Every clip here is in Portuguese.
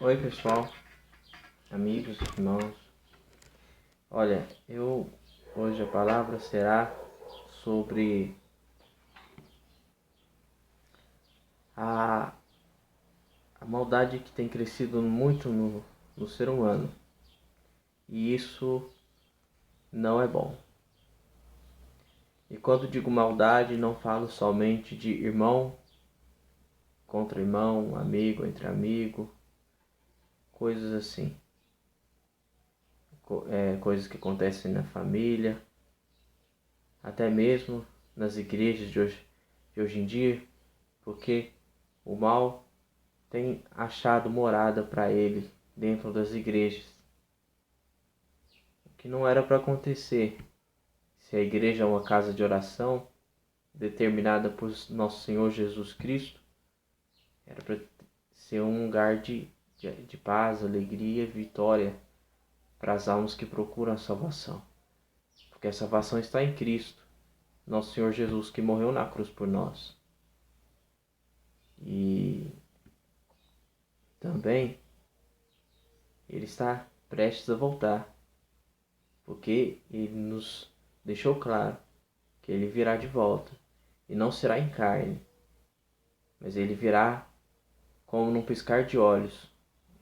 Oi pessoal, amigos, irmãos. Olha, hoje a palavra será sobre a, a maldade que tem crescido muito no ser humano. E isso não é bom. E quando digo maldade, não falo somente de irmão contra irmão, amigo entre amigo, coisas assim. Coisas que acontecem na família, até mesmo nas igrejas de hoje em dia, porque o mal tem achado morada para ele dentro das igrejas, o que não era para acontecer. Se a igreja é uma casa de oração determinada por nosso Senhor Jesus Cristo, era para ser um lugar de paz, alegria, vitória para as almas que procuram a salvação, porque a salvação está em Cristo, nosso Senhor Jesus, que morreu na cruz por nós. E também Ele está prestes a voltar, porque Ele nos deixou claro que Ele virá de volta, e não será em carne, mas Ele virá como num piscar de olhos.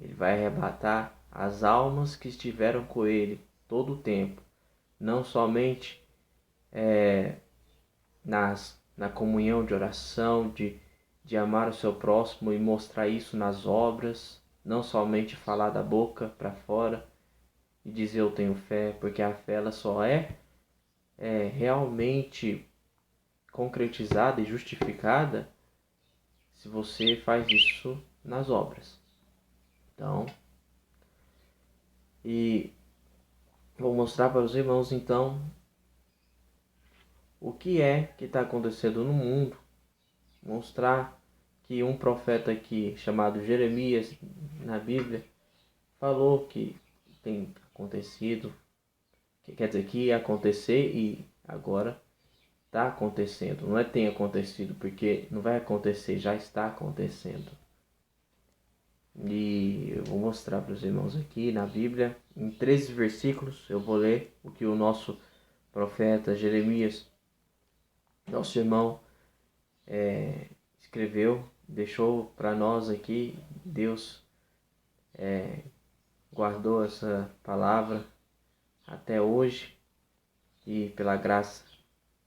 Ele vai arrebatar as almas que estiveram com Ele todo o tempo, não somente na comunhão de oração, de amar o seu próximo e mostrar isso nas obras, não somente falar da boca para fora e dizer eu tenho fé, porque a fé ela só é realmente concretizada e justificada se você faz isso nas obras. Então, e vou mostrar para os irmãos então o que está acontecendo no mundo, mostrar que um profeta aqui chamado Jeremias na Bíblia falou que tem acontecido, que quer dizer que ia acontecer e agora está acontecendo. Não é tem acontecido, porque não vai acontecer, já está acontecendo. E eu vou mostrar para os irmãos aqui na Bíblia, em 13 versículos, eu vou ler o que o nosso profeta Jeremias, nosso irmão, escreveu, deixou para nós aqui. Deus guardou essa palavra até hoje e pela graça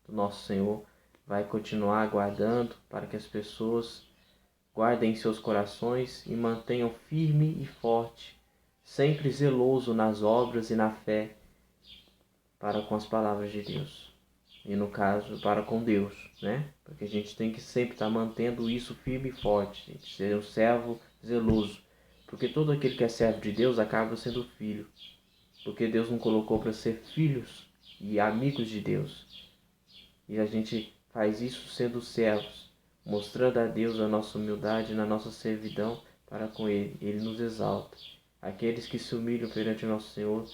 do nosso Senhor vai continuar guardando para que as pessoas guardem seus corações e mantenham firme e forte, sempre zeloso nas obras e na fé para com as palavras de Deus. E no caso, para com Deus, né? Porque a gente tem que sempre estar mantendo isso firme e forte, gente, ser um servo zeloso. Porque todo aquele que é servo de Deus acaba sendo filho. Porque Deus não colocou para ser filhos e amigos de Deus. E a gente faz isso sendo servos, mostrando a Deus a nossa humildade na nossa servidão para com Ele. Ele nos exalta. Aqueles que se humilham perante o nosso Senhor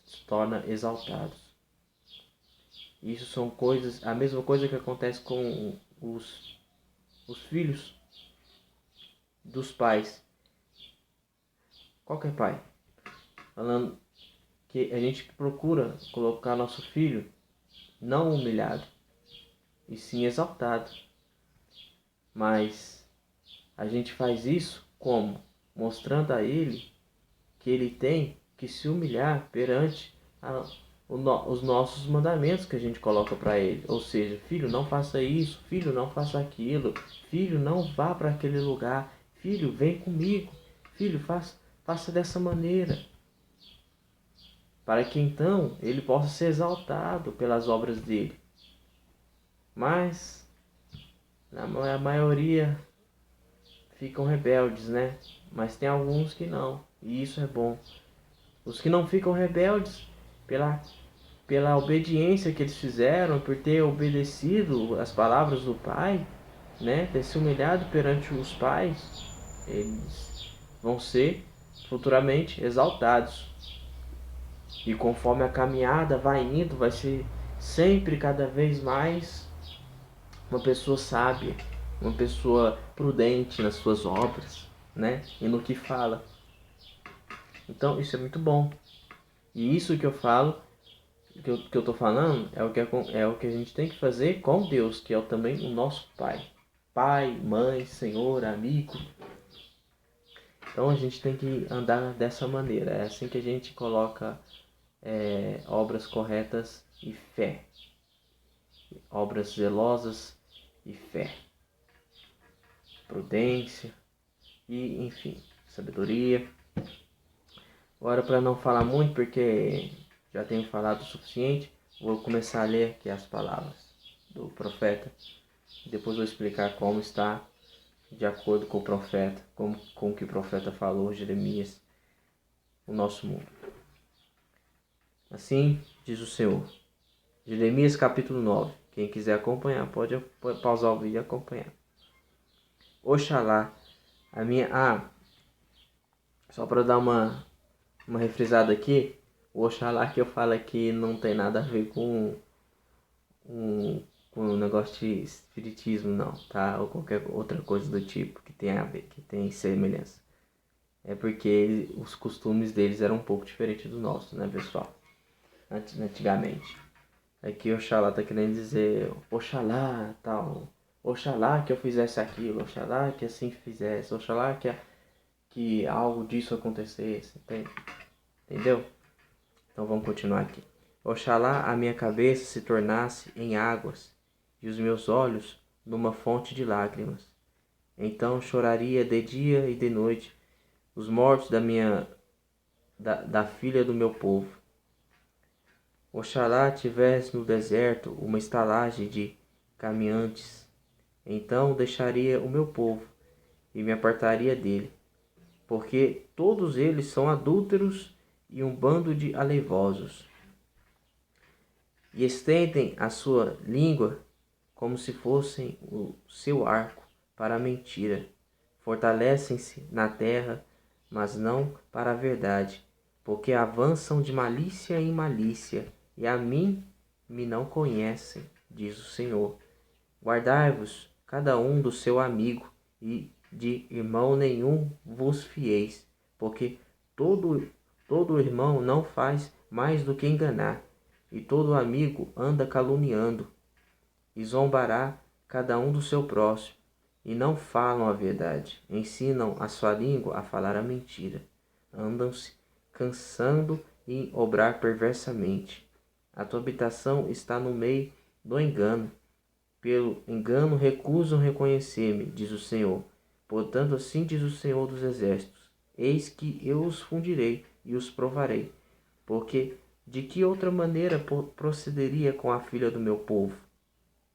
se tornam exaltados. Isso são coisas, a mesma coisa que acontece com os filhos dos pais. Qualquer pai. Falando que a gente procura colocar nosso filho não humilhado, e sim exaltado. Mas a gente faz isso como? Mostrando a ele que ele tem que se humilhar perante os nossos mandamentos que a gente coloca para ele. Ou seja, filho, não faça isso, filho, não faça aquilo, filho, não vá para aquele lugar, filho, vem comigo, filho, faça dessa maneira. Para que então ele possa ser exaltado pelas obras dele. Mas a maioria ficam rebeldes, né? Mas tem alguns que não, e isso é bom. Os que não ficam rebeldes pela obediência que eles fizeram, por ter obedecido as palavras do Pai, né? Ter se humilhado perante os pais, eles vão ser futuramente exaltados. E conforme a caminhada vai indo, vai ser sempre cada vez mais uma pessoa sábia, uma pessoa prudente nas suas obras, né? E no que fala. Então isso é muito bom. E isso que eu falo, que eu tô falando, é o que a gente tem que fazer com Deus, que é também o nosso Pai. Pai, mãe, Senhor, amigo. Então a gente tem que andar dessa maneira. É assim que a gente coloca obras corretas e fé. Obras zelosas e fé. Prudência e, enfim, sabedoria. Agora, para não falar muito, porque já tenho falado o suficiente, vou começar a ler aqui as palavras do profeta. Depois vou explicar como está de acordo com o profeta, com o que o profeta falou, Jeremias, o nosso mundo. Assim diz o Senhor. Jeremias capítulo 9. Quem quiser acompanhar, pode pausar o vídeo e acompanhar. Oxalá, a minha... só para dar uma refrisada aqui, o Oxalá que eu falo aqui não tem nada a ver com um negócio de espiritismo, não, tá? Ou qualquer outra coisa do tipo que tem a ver, que tem semelhança. É porque os costumes deles eram um pouco diferentes do nosso, né, pessoal? Antigamente. Aqui Oxalá tá querendo dizer Oxalá, tal. Oxalá que eu fizesse aquilo, Oxalá que assim fizesse, Oxalá que algo disso acontecesse, entendeu? Então vamos continuar aqui. Oxalá a minha cabeça se tornasse em águas e os meus olhos numa fonte de lágrimas. Então choraria de dia e de noite os mortos da filha do meu povo. Oxalá tivesse no deserto uma estalagem de caminhantes. Então deixaria o meu povo e me apartaria dele, porque todos eles são adúlteros e um bando de aleivosos. E estendem a sua língua como se fossem o seu arco para a mentira. Fortalecem-se na terra, mas não para a verdade, porque avançam de malícia em malícia, e a mim me não conhecem, diz o Senhor. Guardai-vos cada um do seu amigo, e de irmão nenhum vos fieis, porque todo irmão não faz mais do que enganar, e todo amigo anda caluniando, e zombará cada um do seu próximo, e não falam a verdade, ensinam a sua língua a falar a mentira, andam-se cansando em obrar perversamente. A tua habitação está no meio do engano, pelo engano recusam reconhecer-me, diz o Senhor. Portanto, assim diz o Senhor dos Exércitos: eis que eu os fundirei e os provarei, porque de que outra maneira procederia com a filha do meu povo?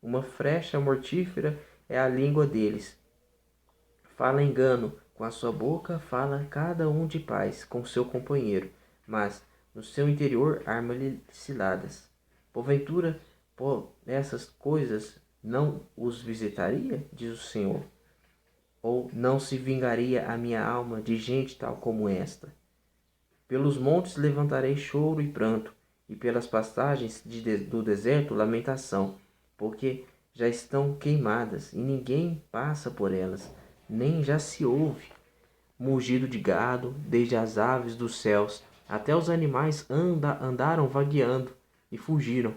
Uma frecha mortífera é a língua deles. Fala engano com a sua boca, fala cada um de paz com seu companheiro, mas no seu interior arma-lhe ciladas. Porventura, por essas coisas não os visitaria, diz o Senhor? Ou não se vingaria a minha alma de gente tal como esta? Pelos montes levantarei choro e pranto, e pelas pastagens do deserto lamentação, porque já estão queimadas, e ninguém passa por elas, nem já se ouve mugido de gado, desde as aves dos céus, até os animais andaram vagueando e fugiram.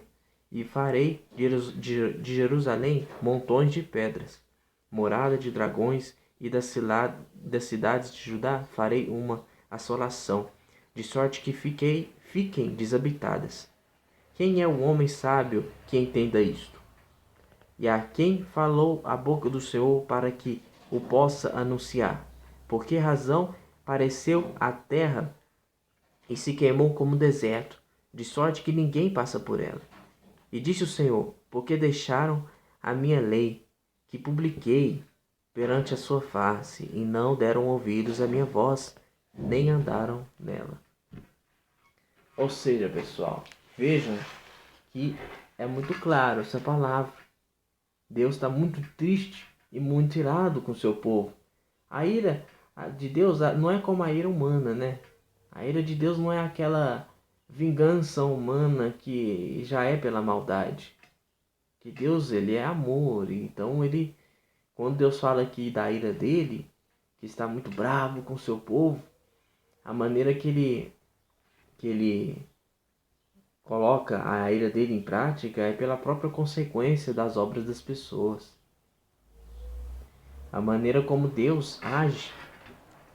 E farei de Jerusalém montões de pedras, morada de dragões, e das cidades de Judá farei uma assolação, de sorte que fiquem desabitadas. Quem é o homem sábio que entenda isto? E a quem falou a boca do Senhor para que o possa anunciar? Por que razão pareceu a terra e se queimou como deserto, de sorte que ninguém passa por ela? E disse o Senhor: porque deixaram a minha lei, que publiquei perante a sua face, e não deram ouvidos à minha voz, nem andaram nela. Ou seja, pessoal, vejam que é muito claro essa palavra. Deus está muito triste e muito irado com o seu povo. A ira de Deus não é como a ira humana, né? A ira de Deus não é aquela vingança humana que já é pela maldade. Que Deus, ele é amor, então quando Deus fala aqui da ira dele, que está muito bravo com o seu povo, a maneira que ele coloca a ira dele em prática é pela própria consequência das obras das pessoas. A maneira como Deus age,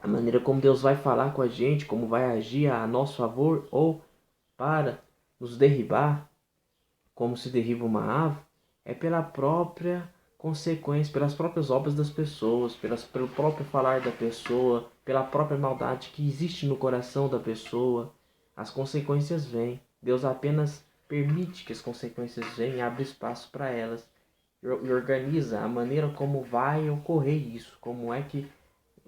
a maneira como Deus vai falar com a gente, como vai agir a nosso favor ou para nos derribar, como se derriba uma árvore, é pela própria consequência, pelas próprias obras das pessoas, pelo próprio falar da pessoa, pela própria maldade que existe no coração da pessoa. As consequências vêm. Deus apenas permite que as consequências venham e abre espaço para elas. E organiza a maneira como vai ocorrer isso, como é que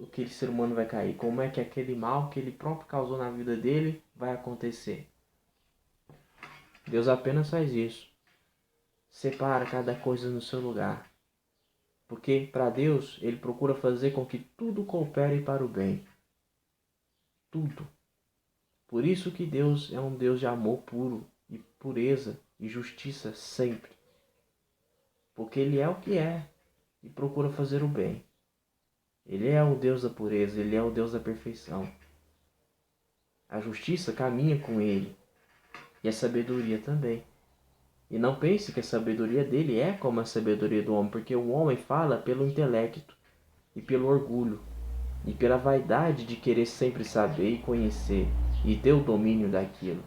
aquele ser humano vai cair, como é que aquele mal que ele próprio causou na vida dele vai acontecer. Deus apenas faz isso. Separa cada coisa no seu lugar. Porque para Deus, Ele procura fazer com que tudo coopere para o bem. Tudo. Por isso que Deus é um Deus de amor puro e pureza e justiça sempre. Porque Ele é o que é e procura fazer o bem. Ele é o Deus da pureza, Ele é o Deus da perfeição. A justiça caminha com Ele e a sabedoria também. E não pense que a sabedoria dele é como a sabedoria do homem, porque o homem fala pelo intelecto e pelo orgulho e pela vaidade de querer sempre saber e conhecer e ter o domínio daquilo.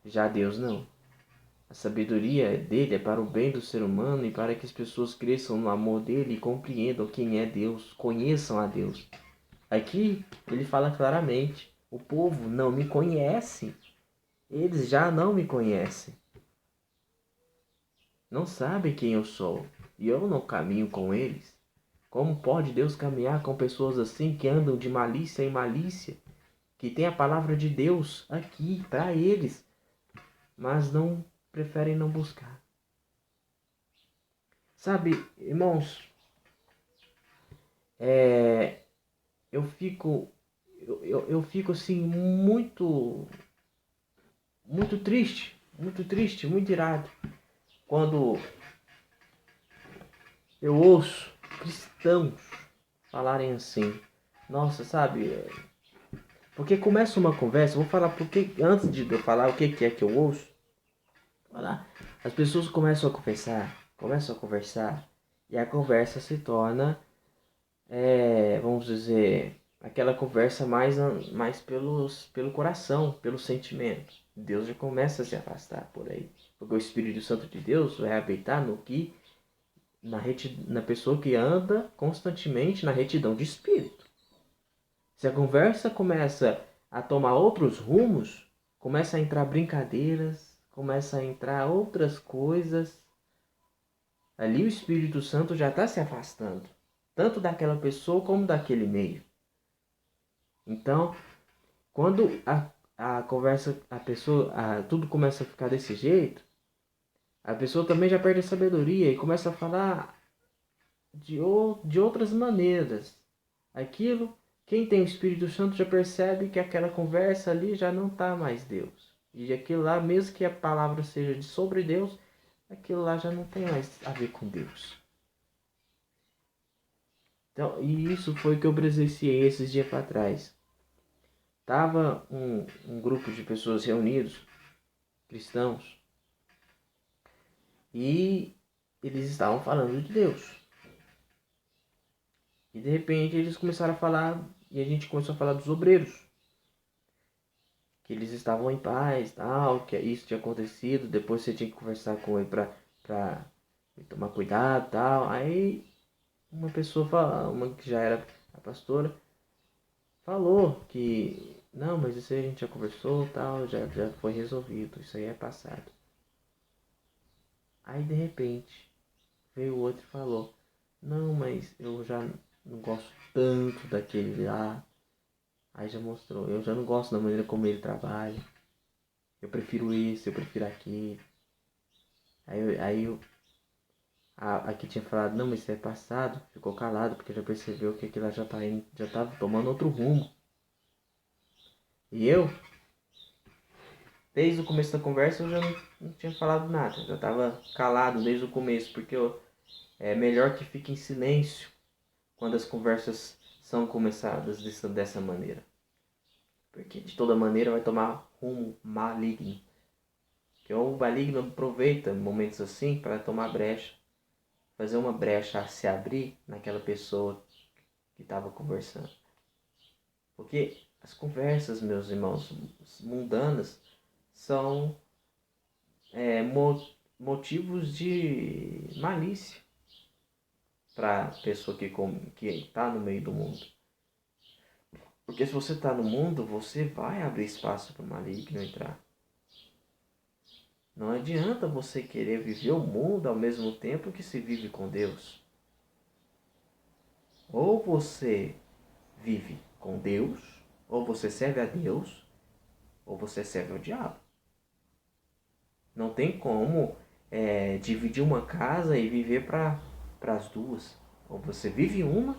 Já Deus não. A sabedoria dele é para o bem do ser humano e para que as pessoas cresçam no amor dele e compreendam quem é Deus, conheçam a Deus. Aqui ele fala claramente: o povo não me conhece, eles já não me conhecem. Não sabem quem eu sou e eu não caminho com eles. Como pode Deus caminhar com pessoas assim que andam de malícia em malícia, que tem a palavra de Deus aqui para eles, mas não preferem não buscar? Sabe, irmãos, eu fico eu fico assim muito triste, muito irado quando eu ouço cristãos falarem assim. Nossa, sabe? Porque começa uma conversa, vou falar porque antes de eu falar o que é que eu ouço, falar, as pessoas começam a conversar e a conversa se torna, vamos dizer, aquela conversa mais pelo coração, pelo sentimento. Deus já começa a se afastar por aí, porque o Espírito Santo de Deus vai habitar na pessoa que anda constantemente na retidão de espírito. Se a conversa começa a tomar outros rumos, começa a entrar brincadeiras, começa a entrar outras coisas, ali o Espírito Santo já está se afastando, tanto daquela pessoa como daquele meio. Então, quando a conversa, tudo começa a ficar desse jeito, a pessoa também já perde a sabedoria e começa a falar de outras maneiras. Aquilo, quem tem o Espírito Santo já percebe que aquela conversa ali já não está mais Deus. E aquilo lá, mesmo que a palavra seja sobre Deus, aquilo lá já não tem mais a ver com Deus. Então, e isso foi o que eu presenciei esses dias para trás. Tava um grupo de pessoas reunidos, cristãos, e eles estavam falando de Deus. E de repente eles começaram a falar, e a gente começou a falar dos obreiros. Que eles estavam em paz, tal, que isso tinha acontecido, depois você tinha que conversar com ele pra tomar cuidado, tal. Aí uma pessoa uma que já era a pastora, falou que não, mas isso aí a gente já conversou, tal, já foi resolvido, isso aí é passado. Aí de repente veio o outro e falou: não, mas eu já não gosto tanto daquele lá. Aí já mostrou, eu já não gosto da maneira como ele trabalha. Eu prefiro esse, eu prefiro aquele. A que tinha falado, não, mas isso é passado, ficou calado, porque já percebeu que aquilo lá já tava tomando outro rumo. E eu, desde o começo da conversa, eu já não tinha falado nada. Já tava calado desde o começo, porque é melhor que fique em silêncio quando as conversas são começadas dessa maneira. Porque de toda maneira vai tomar rumo maligno. Que o maligno aproveita momentos assim para tomar brecha. Fazer uma brecha a se abrir naquela pessoa que estava conversando. Porque as conversas, meus irmãos, mundanas, são motivos de malícia para a pessoa que está no meio do mundo. Porque se você está no mundo, você vai abrir espaço para o maligno entrar. Não adianta você querer viver o mundo ao mesmo tempo que se vive com Deus. Ou você vive com Deus, ou você serve a Deus, ou você serve ao diabo. Não tem como dividir uma casa e viver para as duas. Ou você vive uma,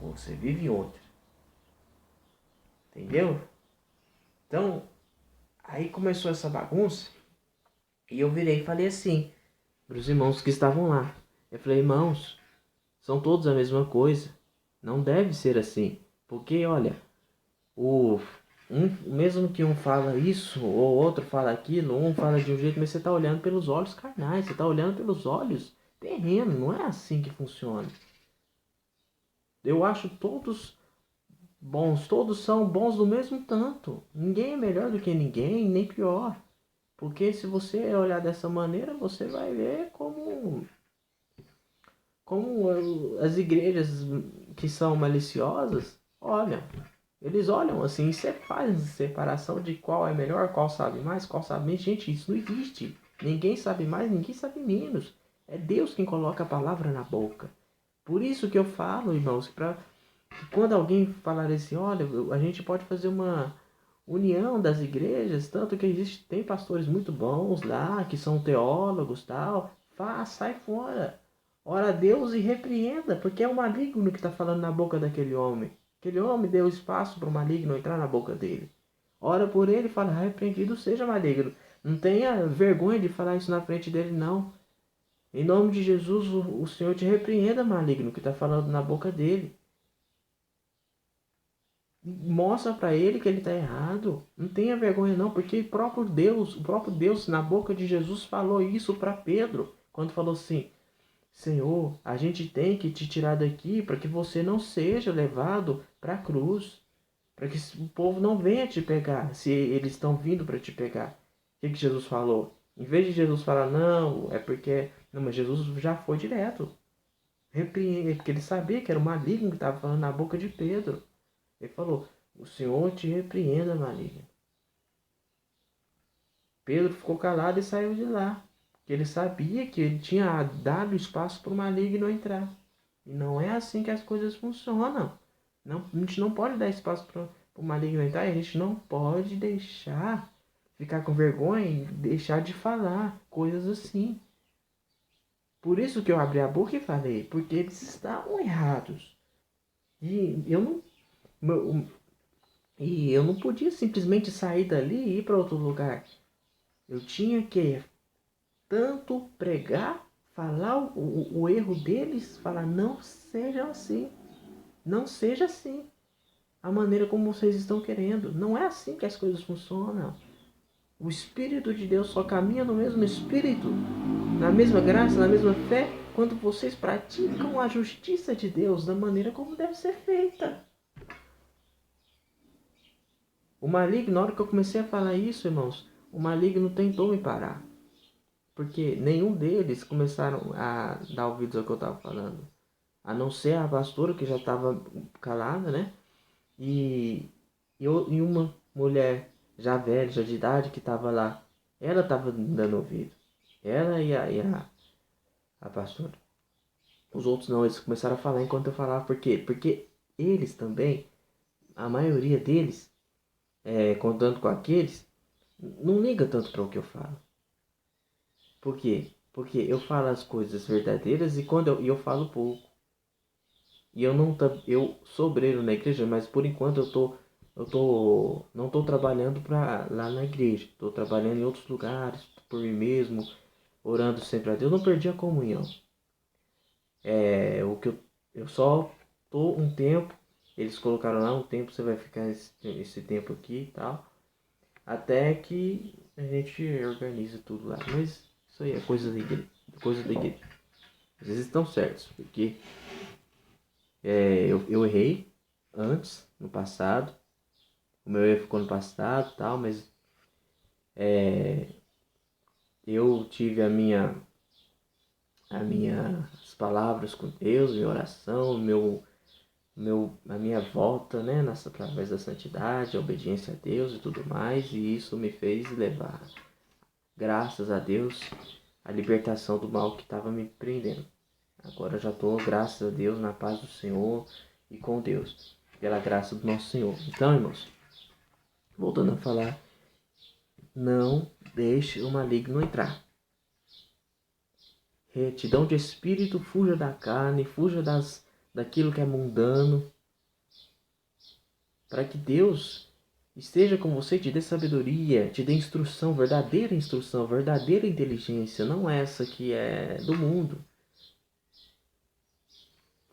ou você vive outra. Entendeu? Então, aí começou essa bagunça. E eu virei e falei assim para os irmãos que estavam lá. Eu falei, irmãos, são todos a mesma coisa. Não deve ser assim. Porque, olha, mesmo que um fala isso, ou outro fala aquilo, um fala de um jeito, mas você está olhando pelos olhos carnais, você está olhando pelos olhos terrenos. Não é assim que funciona. Eu acho todos bons, todos são bons do mesmo tanto. Ninguém é melhor do que ninguém, nem pior. Porque se você olhar dessa maneira, você vai ver como as igrejas que são maliciosas, olham. Eles olham assim e fazem separação de qual é melhor, qual sabe mais, qual sabe menos. Gente, isso não existe. Ninguém sabe mais, ninguém sabe menos. É Deus quem coloca a palavra na boca. Por isso que eu falo, irmãos, que quando alguém falar assim, olha, a gente pode fazer uma união das igrejas, tanto que tem pastores muito bons lá, que são teólogos, tal, sai fora. Ora a Deus e repreenda, porque é o maligno que está falando na boca daquele homem. Aquele homem deu espaço para o maligno entrar na boca dele. Ora por ele e fala, repreendido seja maligno. Não tenha vergonha de falar isso na frente dele, não. Em nome de Jesus, o Senhor te repreenda, maligno, que está falando na boca dele. Mostra para ele que ele está errado. Não tenha vergonha não, porque o próprio Deus na boca de Jesus falou isso para Pedro, quando falou assim: Senhor, a gente tem que te tirar daqui para que você não seja levado para a cruz, para que o povo não venha te pegar, se eles estão vindo para te pegar. O que Jesus falou? Em vez de Jesus falar, não, é porque... Não, mas Jesus já foi direto. Repreende, porque ele sabia que era o maligno que estava falando na boca de Pedro. Ele falou, o Senhor te repreenda, maligno. Pedro ficou calado e saiu de lá. Porque ele sabia que ele tinha dado espaço para o maligno entrar. E não é assim que as coisas funcionam. Não, a gente não pode dar espaço para o maligno entrar e a gente não pode deixar, ficar com vergonha e deixar de falar coisas assim. Por isso que eu abri a boca e falei, porque eles estavam errados. E eu não podia simplesmente sair dali e ir para outro lugar. Eu tinha que tanto pregar, falar o erro deles, falar não seja assim, não seja assim, a maneira como vocês estão querendo. Não é assim que as coisas funcionam. O Espírito de Deus só caminha no mesmo Espírito, na mesma graça, na mesma fé, quando vocês praticam a justiça de Deus da maneira como deve ser feita. O maligno, na hora que eu comecei a falar isso, irmãos, o maligno tentou me parar. Porque nenhum deles começaram a dar ouvidos ao que eu estava falando. A não ser a pastora, que já estava calada, né? E uma mulher já velha, já de idade, que estava lá. Ela estava dando ouvido. Ela e a pastora. Os outros não, eles começaram a falar enquanto eu falava. Por quê? Porque eles também, a maioria deles, contando com aqueles, não liga tanto para o que eu falo. Por quê? Porque eu falo as coisas verdadeiras e quando eu falo pouco. E eu sou obreiro na igreja, mas por enquanto não estou trabalhando lá na igreja. Estou trabalhando em outros lugares, por mim mesmo, orando sempre a Deus. Eu não perdi a comunhão. O que eu só um tempo, eles colocaram lá um tempo, você vai ficar esse tempo aqui e tal, até que a gente organiza tudo lá. Mas isso aí é coisa da igreja, coisa da igreja. Às vezes estão certos, porque eu errei antes, no passado, o meu erro ficou no passado e tal, mas eu tive as palavras com Deus, minha oração, a minha volta, né, através da santidade, a obediência a Deus e tudo mais, e isso me fez levar, graças a Deus, a libertação do mal que estava me prendendo. Agora eu já estou, graças a Deus, na paz do Senhor e com Deus, pela graça do nosso Senhor. Então, irmãos, voltando a falar, não deixe o maligno entrar. Retidão de espírito, fuja da carne, fuja daquilo que é mundano, para que Deus esteja com você, te dê sabedoria, te dê instrução, verdadeira inteligência, não essa que é do mundo.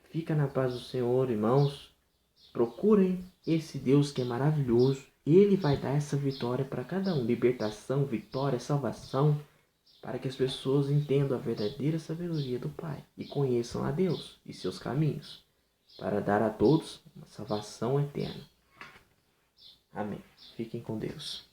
Fica na paz do Senhor, irmãos. Procurem esse Deus que é maravilhoso. Ele vai dar essa vitória para cada um. Libertação, vitória, salvação. Para que as pessoas entendam a verdadeira sabedoria do Pai e conheçam a Deus e seus caminhos. Para dar a todos uma salvação eterna. Amém. Fiquem com Deus.